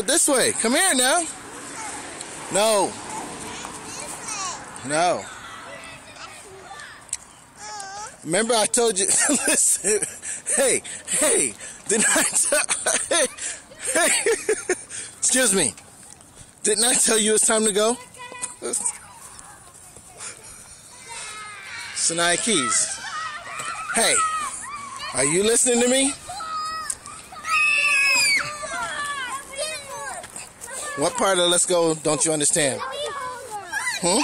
it this way. Come here now. No. No. Remember I told you, listen, hey, didn't I tell, hey, excuse me, didn't I tell you it's time to go? Sanaya Keys, hey, are you listening to me? What part of let's go don't you understand? Hmm?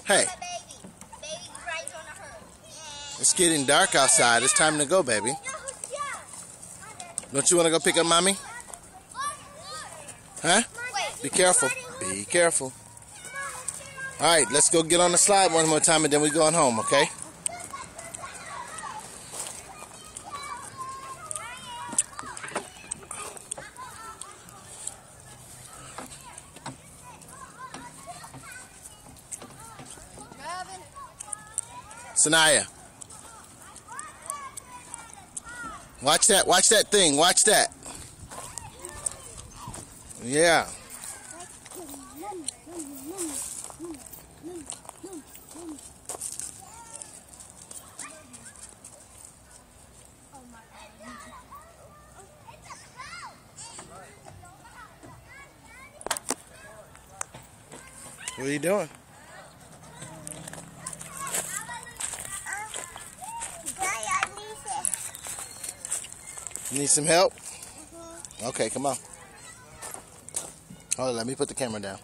Hey, it's getting dark outside. It's time to go, baby. Don't you want to go pick up mommy? Huh? Be careful. Be careful. All right, let's go get on the slide one more time and then we're going home, okay? Sanaya. Watch that thing, watch that. Yeah. What are you doing? You need some help? Okay, come on. Hold on, let me put the camera down.